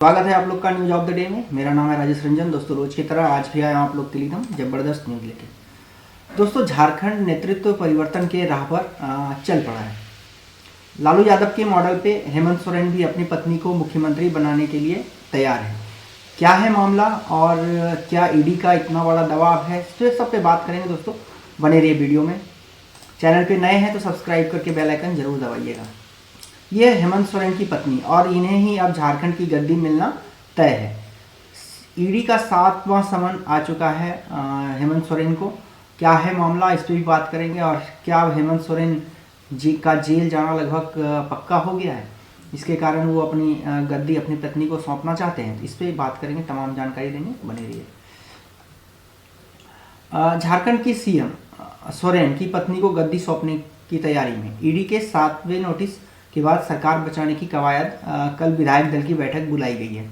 स्वागत है आप लोग का न्यूज ऑफ द डे में। मेरा नाम है राजेश रंजन। दोस्तों रोज की तरह आज भी आया हूं आप लोग के लिए एकदम जबरदस्त न्यूज लेके। दोस्तों झारखंड नेतृत्व परिवर्तन के राह पर चल पड़ा है। लालू यादव के मॉडल पे हेमंत सोरेन भी अपनी पत्नी को मुख्यमंत्री बनाने के लिए तैयार है। क्या है मामला और क्या ईडी का इतना बड़ा दबाव है, तो सब पे बात करेंगे। दोस्तों बने रहिए वीडियो में। चैनल पे नए हैं तो सब्सक्राइब करके बेल आइकन जरूर दबाइएगा। ये हेमंत सोरेन की पत्नी और इन्हें ही अब झारखंड की गद्दी मिलना तय है। ईडी का 7वां समन आ चुका है हेमंत सोरेन को। क्या है मामला, इस पर भी बात करेंगे। और क्या हेमंत सोरेन जी का जेल जाना लगभग पक्का हो गया है, इसके कारण वो अपनी गद्दी अपनी पत्नी को सौंपना चाहते हैं, तो इस पर बात करेंगे, तमाम जानकारी देंगे। बने रहिए। झारखंड की सीएम सोरेन की पत्नी को गद्दी सौंपने की तैयारी में ईडी के 7वें नोटिस के बाद सरकार बचाने की कवायद कल विधायक दल की बैठक बुलाई गई है।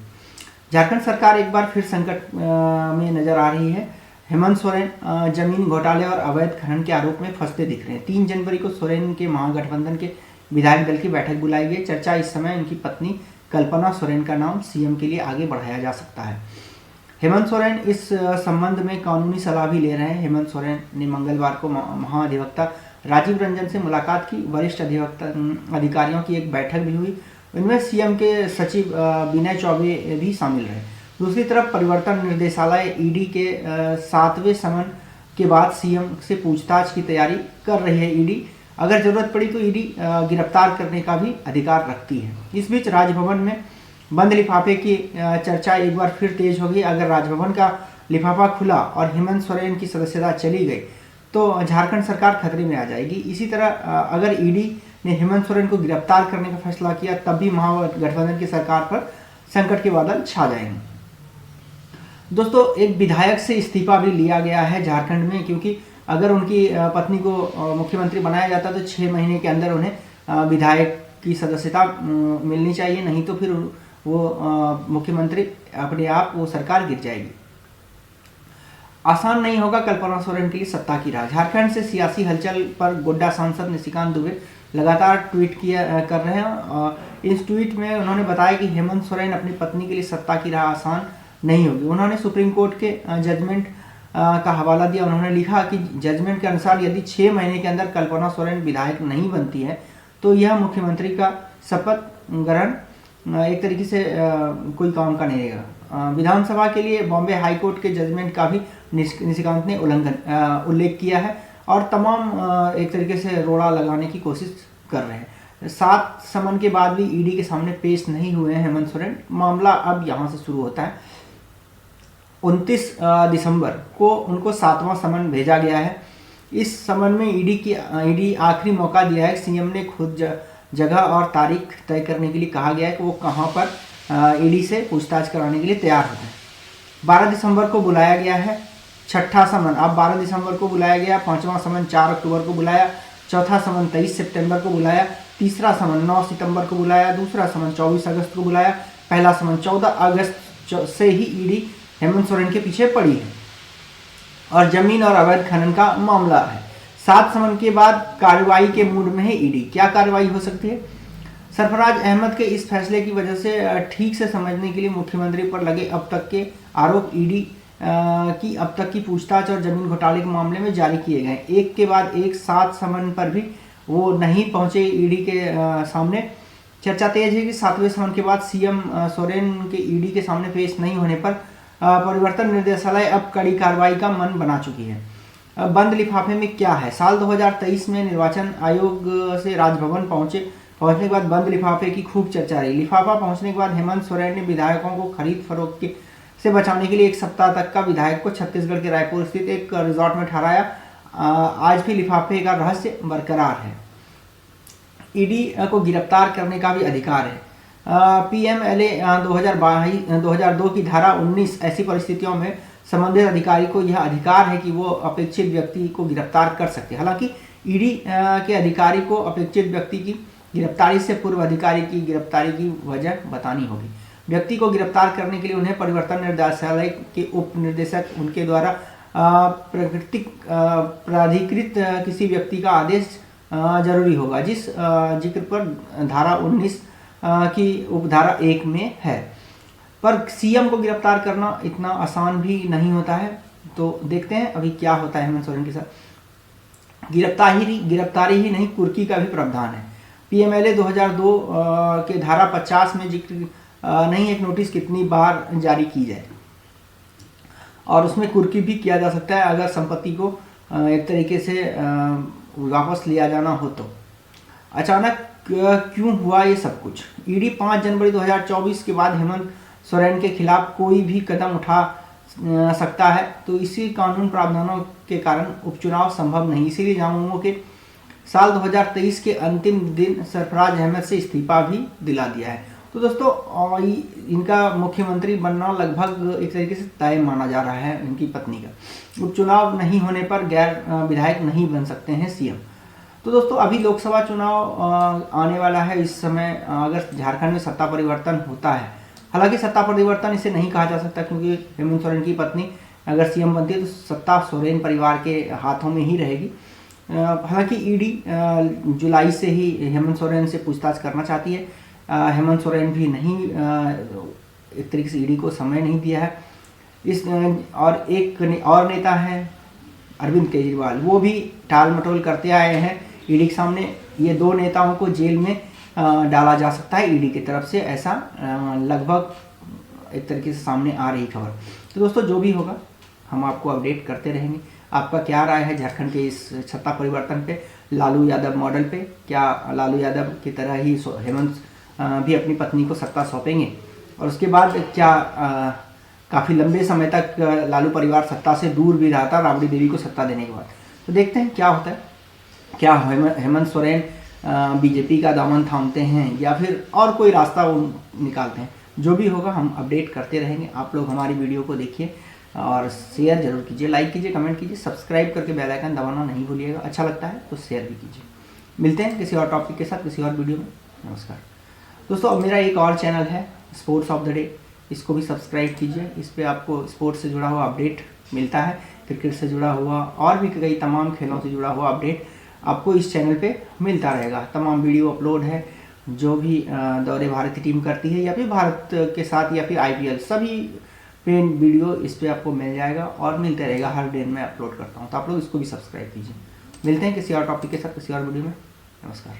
झारखंड सरकार एक बार फिर संकट में नजर आ रही है। हेमंत सोरेन जमीन घोटाले और अवैध खनन के आरोप में फंसते दिख रहे हैं। 3 जनवरी को सोरेन के महागठबंधन के विधायक दल की बैठक बुलाई गई। चर्चा इस समय उनकी पत्नी कल्पना सोरेन का नाम सीएम के लिए आगे बढ़ाया जा सकता है। हेमंत सोरेन इस संबंध में कानूनी सलाह भी ले रहे हैं। हेमंत सोरेन ने मंगलवार को महाधिवक्ता राजीव रंजन से मुलाकात की। वरिष्ठ अधिकारियों की एक बैठक भी हुई। इनमें सीएम के सचिव विनय चौबे भी शामिल रहे। दूसरी तरफ परिवर्तन निर्देशालय ईडी के 7वें समन के बाद सीएम से पूछताछ की तैयारी कर रही है। ईडी अगर जरूरत पड़ी तो ईडी गिरफ्तार करने का भी अधिकार रखती है। इस बीच राजभवन में बंद लिफाफे की चर्चा एक बार फिर तेज होगी। अगर राजभवन का लिफाफा खुला और हेमंत सोरेन की सदस्यता चली गई तो झारखंड सरकार खतरे में आ जाएगी। इसी तरह अगर ईडी ने हेमंत सोरेन को गिरफ्तार करने का फैसला किया तब भी महागठबंधन की सरकार पर संकट के बादल छा जाएंगे। दोस्तों एक विधायक से इस्तीफा भी लिया गया है झारखंड में, क्योंकि अगर उनकी पत्नी को मुख्यमंत्री बनाया जाता तो 6 महीने के अंदर उन्हें विधायक की सदस्यता मिलनी चाहिए, नहीं तो फिर वो मुख्यमंत्री अपने आप वो सरकार गिर जाएगी। आसान नहीं होगा कल्पना सोरेन के लिए सत्ता की राह। झारखंड से सियासी हलचल पर गोड्डा सांसद निशिकांत दुबे लगातार ट्वीट कर रहे हैं। इस ट्वीट में उन्होंने बताया कि हेमंत सोरेन अपनी पत्नी के लिए सत्ता की राह आसान नहीं होगी। उन्होंने सुप्रीम कोर्ट के जजमेंट का हवाला दिया। उन्होंने लिखा कि जजमेंट के अनुसार यदि 6 महीने के अंदर कल्पना सोरेन विधायक नहीं बनती है तो यह मुख्यमंत्री का शपथ ग्रहण एक तरीके से कोई काम का नहीं रहेगा। विधानसभा के लिए बॉम्बे हाईकोर्ट के जजमेंट का भी निशिकांत ने उल्लेख किया है और तमाम एक तरीके से रोड़ा लगाने की कोशिश कर रहे हैं। 7 समन के बाद भी ईडी के सामने पेश नहीं हुए हैं हेमंत सोरेन। मामला अब यहां से शुरू होता है। 29 दिसंबर को उनको 7वां समन भेजा गया है। इस समन में ईडी आखिरी मौका दिया है। सीएम ने खुद जगह और तारीख तय करने के लिए कहा गया है कि वो कहां पर ईडी से पूछताछ कराने के लिए तैयार होते हैं। 12 दिसंबर को बुलाया गया है। 6ठा समन अब 12 दिसंबर को बुलाया गया। 5वां समन 4 अक्टूबर को बुलाया। चौथा समन 23 सितंबर को बुलाया। तीसरा समन 9 सितंबर को बुलाया। दूसरा समन 24 अगस्त को बुलाया। पहला समन 14 अगस्त से ही ईडी हेमंत सोरेन के पीछे पड़ी है और जमीन और अवैध खनन का मामला है। 7 समन के बाद कार्रवाई के मूड में है ईडी। क्या कार्रवाई हो सकती है? सरफराज अहमद के इस फैसले की वजह से ठीक से समझने के लिए मुख्यमंत्री पर लगे अब तक के आरोप ईडी की अब तक की पूछताछ और जमीन घोटाले के मामले में जारी किए गए। एक के बाद एक 7 समन पर भी वो नहीं पहुंचे ईडी के सामने। चर्चा तेज है कि 7वें समन के बाद सीएम सोरेन के ईडी के सामने पेश नहीं होने पर परिवर्तन निर्देशालय अब कड़ी कार्रवाई का मन बना चुकी है। बंद लिफाफे में क्या है? साल 2023 में निर्वाचन आयोग से राजभवन पहुंचने के बाद बंद लिफाफे की खूब चर्चा रही। लिफाफा पहुंचने के बाद हेमंत सोरेन ने विधायकों को खरीद फरोख्त से बचाने के लिए 1 सप्ताह तक का विधायक को छत्तीसगढ़ के रायपुर स्थित एक रिजॉर्ट में ठहराया। आज भी लिफाफे का रहस्य बरकरार है। ईडी को गिरफ्तार करने का भी अधिकार है। पीएमएलए 2002 की धारा 19 ऐसी परिस्थितियों में संबंधित अधिकारी को यह अधिकार है कि वो अपेक्षित व्यक्ति को गिरफ्तार कर सकते हैं। हालांकि ईडी के अधिकारी को अपेक्षित व्यक्ति की गिरफ्तारी से पूर्व अधिकारी की गिरफ्तारी की वजह बतानी होगी। व्यक्ति को गिरफ्तार करने के लिए उन्हें परिवर्तन निर्देशालय के उप निदेशक उनके द्वारा प्राधिकृत किसी व्यक्ति का आदेश जरूरी होगा, जिस जिक्र पर धारा 19 की उपधारा 1 में है। पर सीएम को गिरफ्तार करना इतना आसान भी नहीं होता है। तो देखते हैं अभी क्या होता है हेमंत सोरेन के साथ। गिरफ्तारी ही नहीं, कुर्की का भी प्रावधान है। पीएमएलए 2002 के धारा 50 में जिक्र नहीं एक नोटिस कितनी बार जारी की जाए, और उसमें कुर्की भी किया जा सकता है अगर संपत्ति को एक तरीके से वापस लिया जाना हो तो। अचानक क्यों हुआ ये सब कुछ? ईडी 5 जनवरी 2024 के बाद हेमंत सोरेन के खिलाफ कोई भी कदम उठा सकता है, तो इसी कानून प्रावधानों के कारण उपचुनाव संभव नहीं। इसीलिए झामुमो के साल 2023 के अंतिम दिन सरफराज अहमद से इस्तीफा भी दिला दिया है। तो दोस्तों इनका मुख्यमंत्री बनना लगभग एक तरीके से तय माना जा रहा है। इनकी पत्नी का उपचुनाव नहीं होने पर गैर विधायक नहीं बन सकते हैं सीएम। तो दोस्तों अभी लोकसभा चुनाव आने वाला है। इस समय अगर झारखंड में सत्ता परिवर्तन होता है, हालांकि सत्ता परिवर्तन इसे नहीं कहा जा सकता क्योंकि हेमंत सोरेन की पत्नी अगर सीएम बनती है तो सत्ता सोरेन परिवार के हाथों में ही रहेगी। हालांकि ईडी जुलाई से ही हेमंत सोरेन से पूछताछ करना चाहती है। हेमंत सोरेन भी नहीं एक तरीके से ईडी को समय नहीं दिया है। और एक और नेता है अरविंद केजरीवाल, वो भी टाल मटोल करते आए हैं ईडी के सामने। ये 2 नेताओं को जेल में डाला जा सकता है ईडी की तरफ से, ऐसा लगभग एक तरीके से सामने आ रही खबर। तो दोस्तों जो भी होगा हम आपको अपडेट करते रहेंगे। आपका क्या राय है झारखंड के इस सत्ता परिवर्तन पे, लालू यादव मॉडल पे? क्या लालू यादव की तरह ही हेमंत भी अपनी पत्नी को सत्ता सौंपेंगे, और उसके बाद क्या काफ़ी लंबे समय तक लालू परिवार सत्ता से दूर भी रहा था राबड़ी देवी को सत्ता देने के बाद? तो देखते हैं क्या होता है। क्या हेमंत सोरेन बीजेपी का दामन थामते हैं या फिर और कोई रास्ता वो निकालते हैं? जो भी होगा हम अपडेट करते रहेंगे। आप लोग हमारी वीडियो को देखिए और शेयर जरूर कीजिए, लाइक कीजिए, कमेंट कीजिए, सब्सक्राइब करके बेल आइकन दबाना नहीं भूलिएगा। अच्छा लगता है तो शेयर भी कीजिए। मिलते हैं किसी और टॉपिक के साथ किसी और वीडियो में। नमस्कार दोस्तों। अब मेरा एक और चैनल है स्पोर्ट्स ऑफ द डे, इसको भी सब्सक्राइब कीजिए। इस पर आपको स्पोर्ट्स से जुड़ा हुआ अपडेट मिलता है, क्रिकेट से जुड़ा हुआ और भी कई तमाम खेलों से जुड़ा हुआ अपडेट आपको इस चैनल पे मिलता रहेगा। तमाम वीडियो अपलोड है, जो भी दौरे भारत की टीम करती है या फिर भारत के साथ या फिर आईपीएल, सभी पे वीडियो इस पर आपको मिल जाएगा और मिलते रहेगा। हर दिन मैं अपलोड करता हूँ, तो आप लोग इसको भी सब्सक्राइब कीजिए। मिलते हैं किसी और टॉपिक के साथ किसी और वीडियो में। नमस्कार।